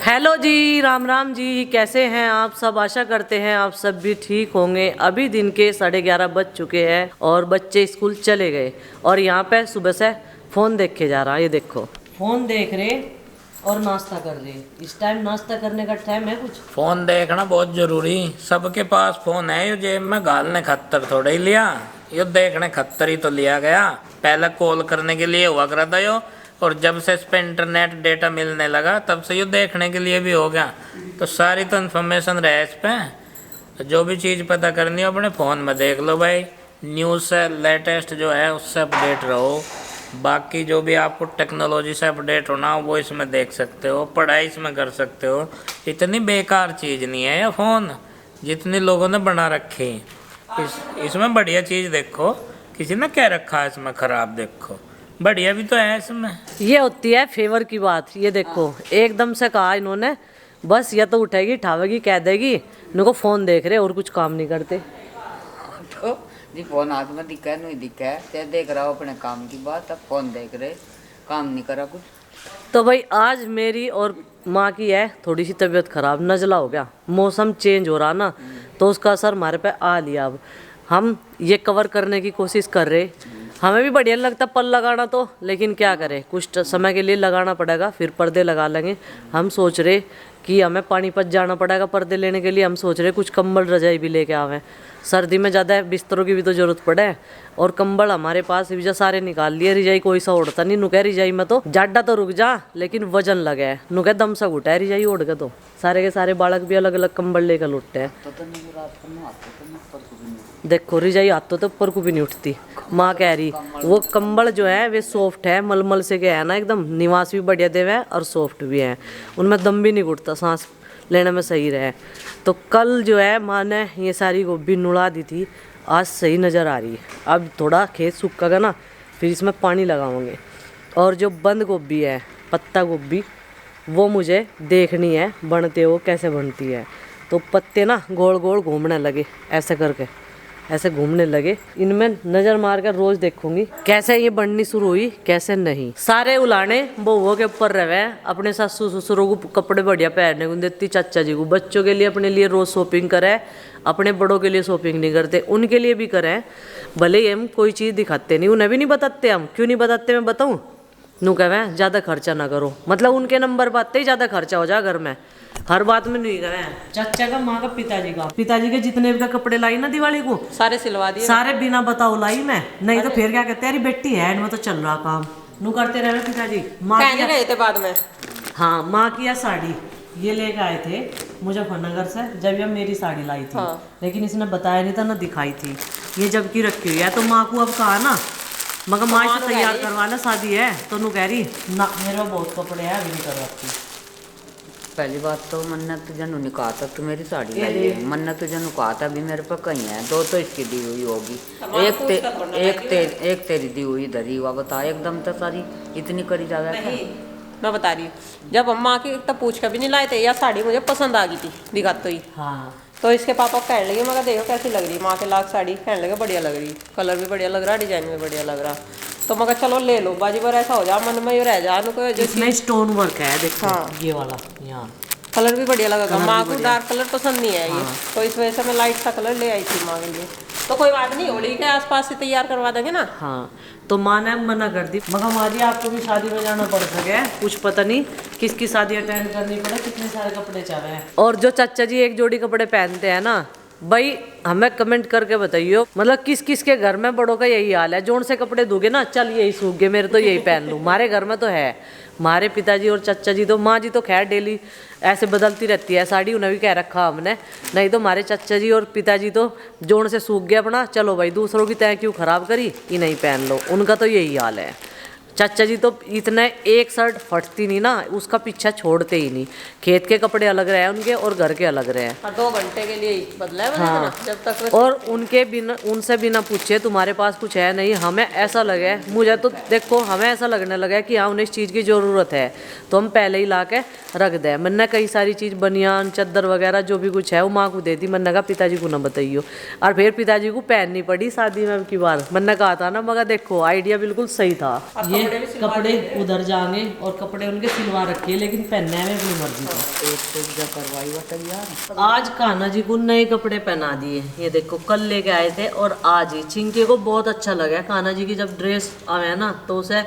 Hello जी, राम राम जी। कैसे हैं आप सब? आशा करते हैं आप सब भी ठीक होंगे। अभी दिन के 11:30 बज चुके हैं और बच्चे स्कूल चले गए और यहाँ पे सुबह से फ़ोन देख के जा रहा है। ये देखो, फ़ोन देख रहे और नाश्ता कर रहे। इस टाइम नाश्ता करने का टाइम है कुछ? फोन देखना बहुत जरूरी। सबके पास फोन है। ये जेब में घालने खत्तर थोड़ा ही लिया, ये देखने खत्तर ही तो लिया गया। पहले कॉल करने के लिए हुआ करा था यो, और जब से इस पे इंटरनेट डेटा मिलने लगा तब से ये देखने के लिए भी हो गया। तो सारी तो इन्फॉर्मेशन रहे इस पे। तो जो भी चीज़ पता करनी हो अपने फ़ोन में देख लो भाई। न्यूज़ से लेटेस्ट जो है उससे अपडेट रहो। बाकी जो भी आपको टेक्नोलॉजी से अपडेट होना वो इसमें देख सकते हो, पढ़ाई इसमें कर सकते हो। इतनी बेकार चीज़ नहीं है ये फ़ोन जितनी लोगों ने बना रखी। इसमें बढ़िया चीज़ देखो, किसी ने क्या रखा है इसमें खराब? देखो बढ़िया भी तो है इसमें। ये होती है फेवर की बात। ये देखो, एकदम से कहा इन्होंने, बस या तो उठेगी ठावेगी कह देगी इनको फ़ोन देख रहे और कुछ काम नहीं करते। तो जी फोन हाथ में दिखा है नहीं दिखा है, ते देख रहा हो अपने काम की बात। अब फोन देख रहे, काम नहीं करा कुछ। तो भाई आज मेरी और माँ की है थोड़ी सी तबीयत खराब, नज़ला हो गया। मौसम चेंज हो रहा ना, तो उसका असर हमारे पे आ लिया। अब हम ये कवर करने की कोशिश कर रहे। हमें भी बढ़िया लगता पल लगाना तो, लेकिन क्या करें, कुछ समय के लिए लगाना पड़ेगा, फिर पर्दे लगा लेंगे। हम सोच रहे कि हमें पानीपत जाना पड़ेगा पर्दे लेने के लिए। हम सोच रहे कुछ कंबल रजाई भी लेके आवें। सर्दी में ज़्यादा बिस्तरों की भी तो ज़रूरत पड़े, और कंबल हमारे पास भी सारे निकाल लिए। रिजाई कोई सा उड़ता नहीं। नुकह रिजाई में तो जाडा तो रुक जा, लेकिन वजन लगे है। नुकह दम सा घुटा है रिजाई ओढ़ के। तो सारे के सारे बालक भी अलग अलग कंबल लेकर लुटते हैं। देखो रिजाई हाथों तो ऊपर को भी नहीं उठती। माँ कह रही वो कंबल जो है वे सॉफ्ट है, मलमल से क्या है ना, एकदम निवास भी बढ़िया देवे है और सॉफ्ट भी है। उनमें दम भी नहीं घुटता, सांस लेने में सही रहे। तो कल जो है माँ ने ये सारी गोभी नुड़ा दी थी, आज सही नज़र आ रही है। अब थोड़ा खेत सूखेगा ना, फिर इसमें पानी लगाओगे। और जो बंद गोभी है, पत्ता गोभी, वो मुझे देखनी है बनते हो कैसे बनती है। तो पत्ते ना गोल गोल घूमने लगे, ऐसे करके ऐसे घूमने लगे। इनमें नज़र मार कर रोज़ देखूंगी कैसे ये बननी शुरू हुई कैसे नहीं। सारे उलाने बहुओं के ऊपर रहे। अपने सासू ससुरों को कपड़े बढ़िया पहनने को देती, चाचा जी को बच्चों के लिए अपने लिए रोज़ शॉपिंग करे। अपने बड़ों के लिए शॉपिंग नहीं करते, उनके लिए भी करें। भले ही हम कोई चीज़ दिखाते नहीं, उन्हें भी नहीं बताते। हम क्यों नहीं बताते मैं बताऊँ? नू कहें ज़्यादा खर्चा ना करो, मतलब उनके नंबर बातें ही ज़्यादा खर्चा हो जाए घर में। हर बात में नहीं करें। चाचा का, माँ का, पिताजी के जितने भी कपड़े लाई ना दिवाली को सारे सिलवा दिए, सारे बिना बताओ लाई मैं। नहीं तो फिर क्या कहते हैं, अरे बेटी है इनमें तो चल रहा काम। नू करते रहे पिताजी। माँ पहन रहे थे बाद में। हाँ, माँ की साड़ी ये लेके आए थे मुजफ्फरनगर से, जब ये मेरी साड़ी लाई थी। हाँ। लेकिन इसने बताया नहीं था ना दिखाई थी। ये जब की रखी हुई है, तो माँ को अब कहा ना, मगर माँ से तैयार करवाना शादी है। तो नू कह रही ना मेरे बहुत कपड़े हैं अभी नहीं करवाती। पहली बात तो मन्नत जनु ने कहा था तू मेरी साड़ी लाई है। मन्नत जनु कहा था अभी मेरे पास कहीं है, दो तो इसकी दी हुई होगी, एक तेरी दी हुई धरी हुआ। बता एकदम तो सारी इतनी करी जावे। मैं बता रही हूँ, जब अम्मा की तब पूछ कर भी नहीं लाए थे, या साड़ी मुझे पसंद आ गई थी दिखाते ही। हाँ, तो इसके पापा कहने लगे, मगर देखो कैसी लग रही माँ के लाख साड़ी। कहने लगे बढ़िया लग रही, कलर भी बढ़िया लग रहा, डिजाइन भी बढ़िया लग रहा। तो मगर चलो ले लो बाजी पर, ऐसा हो जा मन में रह जा। इसमें स्टोन वर्क है देखो। हाँ, ये वाला यहाँ कलर भी बढ़िया लगा। माँ को डार्क कलर पसंद नहीं है ये। तो इस वजह से मैं लाइट सा कलर ले आई थी माँ के लिए। तो कोई बात नहीं, होली के आसपास से तैयार करवा देंगे ना। हाँ, तो माँ ने मना कर दी। मगर माँ जी आपको भी शादी में जाना पड़ सके, कुछ पता नहीं किसकी शादी अटेंड करनी पड़े, कितने सारे कपड़े चाह रहे हैं। और जो चाचा जी एक जोड़ी कपड़े पहनते हैं ना भाई, हमें कमेंट करके बताइए, मतलब किस किस के घर में बड़ों का यही हाल है। जोन से कपड़े दोगे ना, चल यही सूख गए मेरे तो यही पहन लूँ। हमारे घर में तो है, हमारे पिताजी और चाचा जी तो, माँ जी तो खैर डेली ऐसे बदलती रहती है साड़ी, उन्हें भी कह रखा हमने। नहीं तो हमारे चाचा जी और पिताजी तो जोन से सूख गया अपना, चलो भाई दूसरों की तय क्यों खराब करी, ये नहीं पहन लो। उनका तो यही हाल है। चाचा जी तो इतने एक शर्ट फटती नहीं ना, उसका पीछा छोड़ते ही नहीं। खेत के कपड़े अलग रहे उनके और घर के अलग रहे। 2 घंटे के लिए बदला है हाँ, जब तक। और उनके बिना, उनसे बिना पूछे तुम्हारे पास कुछ है नहीं, हमें ऐसा लगे, मुझे तो देखो हमें ऐसा लगने लगा कि हाँ उन्हें इस चीज़ की ज़रूरत है, तो हम पहले ही ला के रख दें। मैंने कई सारी चीज़, बनियान चादर वगैरह जो भी कुछ है वो माँ को दे दी। मैंने कहा पिताजी को ना बताइयो, और फिर पिताजी को पहननी पड़ी शादी में की बार। मैंने कहा था ना, मगर देखो आइडिया बिल्कुल सही था। ये कपड़े उधर जाएंगे और कपड़े उनके सिलवा रखे, लेकिन पहनने में अपनी मर्जी का। एक से पूजा करवाई बता यार। आज कान्हा जी को नए कपड़े पहना दिए, ये देखो कल लेके आए थे और आज ही चिंकी को बहुत अच्छा लगा। कान्हा जी की जब ड्रेस आवे ना तो उसे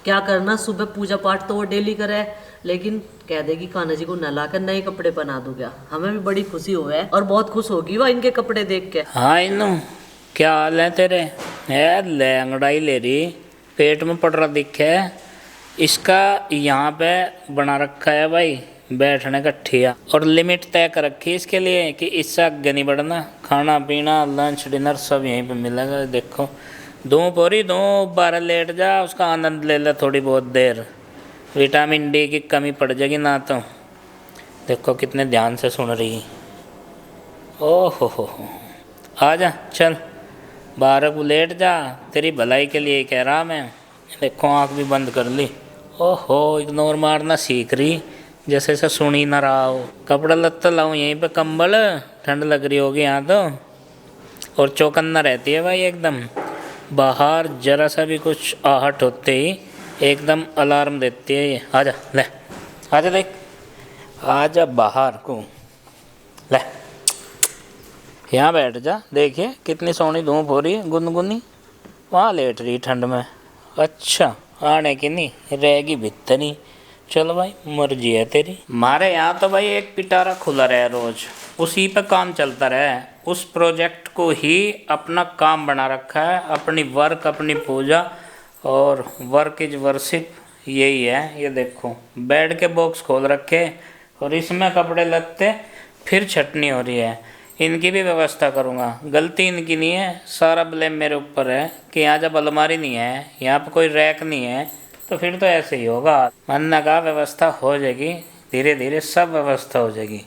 क्या करना, सुबह पूजा पाठ तो वो डेली करे, लेकिन कह देगी कान्हा जी को नहलाकर नए कपड़े पहना दूं क्या। हमें भी बड़ी खुशी हो है और बहुत खुश होगी वह इनके कपड़े देख के। हाँ इनू क्या हाल है तेरे? है ले अंगड़ाई ले रही, पेट में पड़ रहा दिखे। इसका यहाँ पे बना रखा है भाई बैठने का ठिया, और लिमिट तय कर रखी है इसके लिए कि इससे आगे नहीं बढ़ना। खाना पीना लंच डिनर सब यहीं पे मिलेगा। देखो दो पोरी दो 12 लेट जा, उसका आनंद ले ले थोड़ी बहुत देर। विटामिन डी की कमी पड़ जाएगी ना तो। देखो कितने ध्यान से सुन रही। ओहो हो आ जा चल 12 को लेट जा, तेरी भलाई के लिए कह रहा मैं। देखो आँख भी बंद कर ली। ओहो इग्नोर मारना सीख रही, जैसे से सुन ही ना रहा हो। कपड़ा लत्ता लाऊं यहीं पे, कंबल ठंड लग रही होगी यहाँ तो। और चौकन्ना रहती है भाई एकदम, बाहर जरा सा भी कुछ आहट होते ही एकदम अलार्म देती है ये। आजा ले आजा, देख आजा बाहर को ले, यहाँ बैठ जा। देखिए कितनी सोहनी धूप हो रही है, गुनगुनी। वहाँ लेट रही ठंड में। अच्छा आने की नहीं रहेगी भीतर ही। चलो भाई मर्जी है तेरी। हमारे यहाँ तो भाई एक पिटारा खुला रहे रोज, उसी पे काम चलता रहे। उस प्रोजेक्ट को ही अपना काम बना रखा है, अपनी वर्क अपनी पूजा, और वर्क इज वर्शिप यही है। ये देखो बेड के बॉक्स खोल रखे और इसमें कपड़े लगते, फिर छटनी हो रही है। इनकी भी व्यवस्था करूँगा, गलती इनकी नहीं है, सारा ब्लेम मेरे ऊपर है कि यहाँ जब अलमारी नहीं है, यहाँ पे कोई रैक नहीं है, तो फिर तो ऐसे ही होगा। मन का व्यवस्था हो जाएगी, धीरे धीरे सब व्यवस्था हो जाएगी।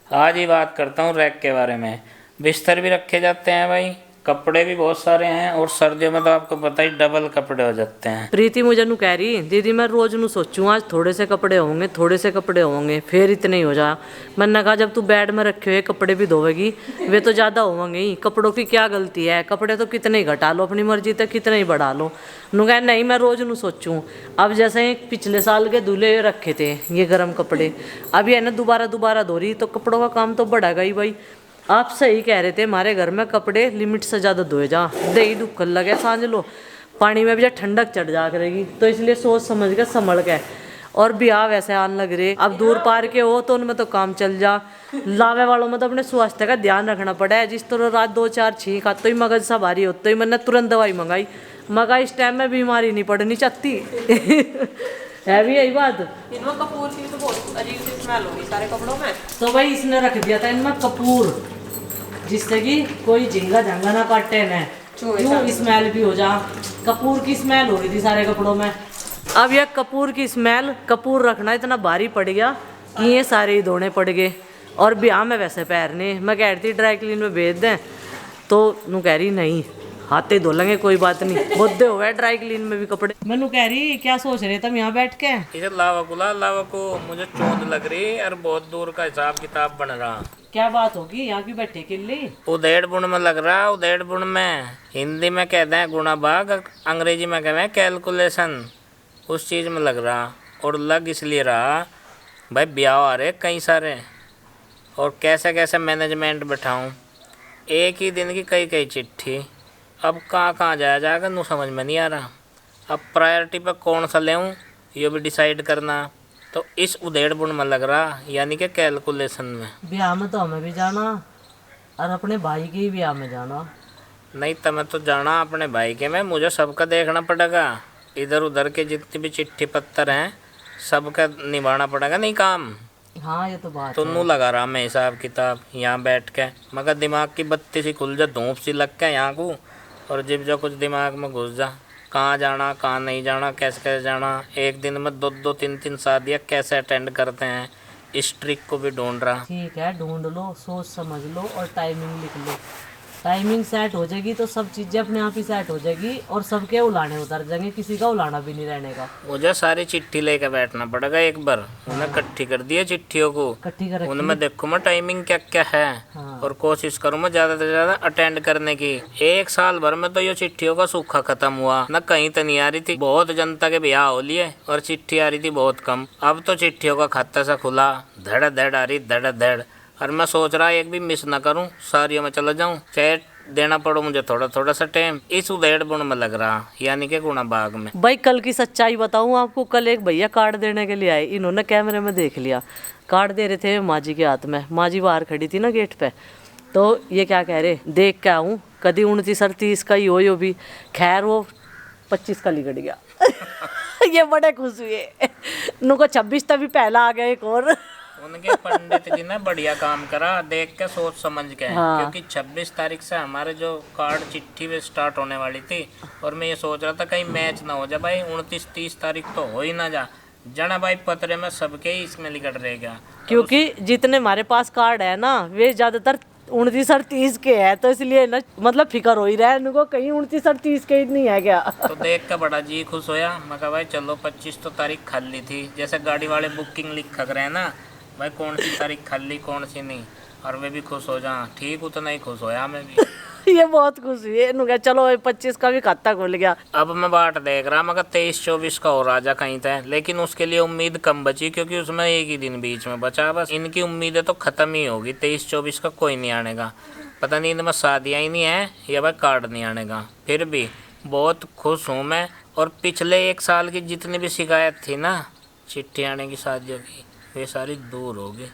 आज ही बात करता हूँ रैक के बारे में। बिस्तर भी रखे जाते हैं भाई, कपड़े भी बहुत सारे हैं, और सर्दियों में तो आपको पता ही डबल कपड़े हो जाते हैं। प्रीति मुझे नु कह रही दीदी मैं रोज नु सोचूं आज थोड़े से कपड़े होंगे, थोड़े से कपड़े होंगे, फिर इतने ही हो जा। मैंने कहा जब तू बेड में रखे हुए कपड़े भी धोवेगी वे तो ज़्यादा होंगे ही, कपड़ों की क्या गलती है। कपड़े तो कितने ही घटा लो अपनी मर्जी तक, कितने ही बढ़ा लो। नु कहा नहीं मैं रोज नु सोचूं। अब जैसे पिछले साल के धुले रखे थे ये गर्म कपड़े, अभी है ना दोबारा धो रही, तो कपड़ों का काम तो बढ़ेगा ही भाई। आप सही कह रहे थे, हमारे घर में कपड़े लिमिट से ज़्यादा धोए जा, दही ढुक्कन लगे सांझ लो, पानी में भी जब ठंडक चढ़ जा करेगी, तो इसलिए सोच समझ के संभल के। और ब्याह वैसे आने लग रहे, अब दूर पार के हो तो उनमें तो काम चल जा। लावे वालों में तो अपने स्वास्थ्य का ध्यान रखना पड़ा है। जिस तरह रात 2-4 छींक आते ही मगज सा भारी होता ही मैंने तुरंत दवाई मंगाई, मगर इस टाइम में बीमारी नहीं पड़नी चाहती। है भी यही बात। इनमें कपूर की तो बहुत अजीब सी स्मेल होगी सारे कपड़ों में। तो भाई इसने रख दिया था इनमें कपूर, जिससे कि कोई झिंगा झंगा ना काटे न, क्यों स्मेल भी हो जा। कपूर की स्मेल हो रही थी सारे कपड़ों में। अब यह कपूर की स्मेल, कपूर रखना इतना भारी पड़ गया कि ये सारे ही धोने पड़ गए। और ब्याह में वैसे पहनने मैं कह रही थी ड्राई क्लीन में भेज दें, तो नू कह रही नहीं हाथे धो लेंगे कोई बात नहीं, बुद्धे हो गए ड्राई क्लीन में भी कपड़े। मैनू कह रही क्या सोच रहे तुम यहाँ बैठ के? इसे लावा को मुझे चोट लग रही और बहुत दूर का हिसाब किताब बन रहा। क्या बात होगी यहाँ की बैठे के लिए? उदेड़ बुण में लग रहा, उदेड़ बुण में। हिंदी में कहते हैं गुणा भाग, अंग्रेजी में कहते हैं कैलकुलेशन, उस चीज़ में लग रहा। और लग इसलिए रहा भाई ब्याह आ रहे कई सारे, और कैसे कैसे मैनेजमेंट बैठाऊँ। एक ही दिन की कई चिट्ठी, अब कहाँ जाया जाएगा नू समझ में नहीं आ रहा। अब प्रायोरिटी पर कौन सा लेऊँ ये भी डिसाइड करना, तो इस उधेड़ बुन में लग रहा, यानी कि कैलकुलेशन में। ब्याह में तो हमें भी जाना और अपने भाई के ही ब्याह में जाना। नहीं तुम्हें तो जाना अपने भाई के में, मुझे सबका देखना पड़ेगा। इधर उधर के जितने भी चिट्ठी पत्तर हैं सबका निभाना पड़ेगा नहीं काम। हाँ ये तो बात तो नू लगा रहा मैं हिसाब किताब यहाँ बैठ के, मगर दिमाग की बत्ती सी खुल जा, धूप सी लग के यहाँ को, और जब जो कुछ दिमाग में घुस जा, कहाँ जाना कहाँ नहीं जाना, कैसे कैसे जाना। एक दिन में 2-2 3-3 शादियाँ कैसे अटेंड करते हैं, इस ट्रिक को भी ढूंढ रहा। ठीक है ढूंढ लो, सोच समझ लो और टाइमिंग लिख लो। टाइमिंग सेट हो जाएगी तो सब चीजें अपने आप ही सेट हो जाएगी और सबके उलाने उतर जाएंगे, किसी का उलाना भी नहीं रहने का। मुझे सारी चिट्ठी लेके बैठना पड़ेगा एक बार। उन्हें इकट्ठी कर दिया चिट्ठियों को, इकट्ठी कर रखी उनमें देखूँ मैं टाइमिंग क्या क्या है। हाँ। और कोशिश करूँ मैं ज्यादा से ज्यादा अटेंड करने की। एक साल भर में तो ये चिट्ठियों का सूखा खत्म हुआ ना, कहीं तो नहीं आ रही थी। बहुत जनता के ब्याह हो लिए और चिट्ठी आ रही थी बहुत कम। अब तो चिट्ठियों का खाता सा खुला, धड़ धड़ आ रही, धड़ धड़। और मैं सोच रहा एक भी मिस ना करूं, सारियों में चला जाऊं, चाहे देना पड़ो मुझे थोड़ा थोड़ा सा टाइम। इस उधेड़ बुन में लग रहा, यानी कि गुणा बाग में। भाई कल की सच्चाई बताऊं आपको, कल एक भैया कार्ड देने के लिए आए, इन्होंने कैमरे में देख लिया, कार्ड दे रहे थे माँ जी के हाथ में। माँ जी बाहर खड़ी थी ना गेट पे, तो ये क्या कह रहे, देख के आऊँ कभी 29 38 का ही हो यो भी। खैर वो 25 का लिगड़ गया। ये बड़े खुश हुए, उनको 26 तभी पहला आ गया एक और। उनके पंडित जी ने बढ़िया काम करा, देख के सोच समझ के। हाँ। क्योंकि 26 तारीख से हमारे जो कार्ड चिट्ठी में स्टार्ट होने वाली थी, और मैं ये सोच रहा था कहीं मैच ना हो जाए भाई, 29 30 तारीख तो हो ही ना जा जना भाई, पतरे में सबके ही इसमें लिखट रहेगा। क्योंकि जितने हमारे पास कार्ड है ना, वे ज्यादातर 29 और 30 के है, तो इसलिए ना मतलब फिक्र हो ही रहा है इनको, कहीं 29 और 30 के ही नहीं है क्या। तो देख कर बड़ा जी खुश होया। मैं कहा भाई चलो 25 तो तारीख खाली थी, जैसे गाड़ी वाले बुकिंग लिख कर रहे हैं ना भाई, कौन सी तारीख खाली कौन सी नहीं, और वे भी खुश हो जा। ठीक उतना ही खुश होया मैं भी। ये बहुत खुश हुई है, चलो 25 का भी खाता खुल गया। अब मैं बाट देख रहा, मगर 23 24 का हो राजा कहीं था, लेकिन उसके लिए उम्मीद कम बची, क्योंकि उसमें एक ही दिन बीच में बचा। बस इनकी उम्मीदें तो खत्म ही होगी, 23 24 का कोई नहीं आने का। पता नहीं इनमें शादियाँ ही नहीं है या भाई कार्ड नहीं आने का। फिर भी बहुत खुश हूँ मैं। और पिछले एक साल की जितनी भी शिकायत थी ना चिट्ठी आने की, शादियों की, वे सारी दूर होगी।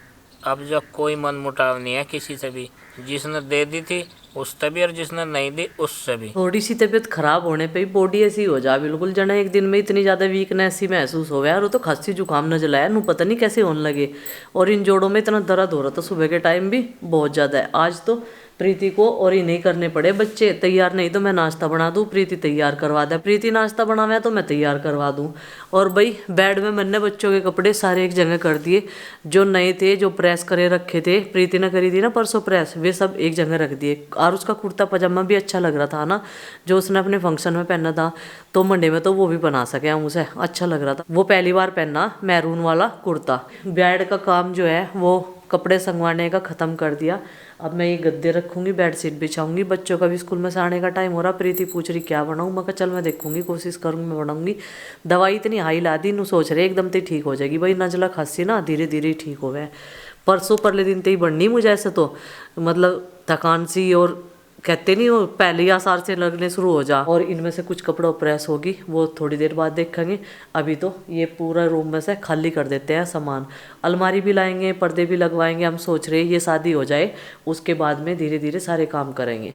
अब जो कोई मन मुटाव नहीं है किसी से भी, जिसने दे दी थी उससे भी और जिसने नहीं दी उससे भी। थोड़ी सी तबीयत खराब होने पे ही बॉडी ऐसी हो जा बिल्कुल जना, एक दिन में इतनी ज़्यादा वीकनेस ही महसूस हो गया। और वो तो खांसी जुकाम न जलाया नू, पता नहीं कैसे होने लगे। और इन जोड़ों में इतना दर्द हो रहा था सुबह के टाइम भी बहुत ज़्यादा है। आज तो प्रीति को और ही नहीं करने पड़े बच्चे तैयार, नहीं तो मैं नाश्ता बना दूँ, प्रीति तैयार करवा दे, प्रीति नाश्ता बनावे तो मैं तैयार करवा दूँ। और भाई बेड में मैंने बच्चों के कपड़े सारे एक जगह कर दिए, जो नए थे जो प्रेस करे रखे थे, प्रीति ने करी थी ना परसों प्रेस, वे सब एक जगह रख दिए। और उसका कुर्ता पजामा भी अच्छा लग रहा था ना, जो उसने अपने फंक्शन में पहना था, तो मंडे में तो वो भी बना सके हम उसे, अच्छा लग रहा था। वो पहली बार पहना मैरून वाला कुर्ता। बेड का काम जो है वो कपड़े संगवाने का ख़त्म कर दिया। अब मैं ये गद्दे रखूंगी, बेडशीट बिछाऊंगी। बच्चों का भी स्कूल में से आने का टाइम हो रहा। प्रीति पूछ रही क्या बनाऊं, मैं कहा चल मैं देखूंगी, कोशिश करूंगी मैं बनाऊंगी। दवाई इतनी हाई ला दी, नू सोच रहे एकदम ते ठीक हो जाएगी भाई, नजला खांसी ना धीरे धीरे ठीक हो गए। परसों परले दिन ते ही बढ़नी मुझे ऐसे तो मतलब थकान सी, और कहते नहीं वो पहले ही आसार से लगने शुरू हो जा। और इनमें से कुछ कपड़ों प्रेस होगी, वो थोड़ी देर बाद देखेंगे। अभी तो ये पूरा रूम में से खाली कर देते हैं सामान, अलमारी भी लाएंगे, पर्दे भी लगवाएंगे। हम सोच रहे हैं ये शादी हो जाए उसके बाद में धीरे धीरे सारे काम करेंगे।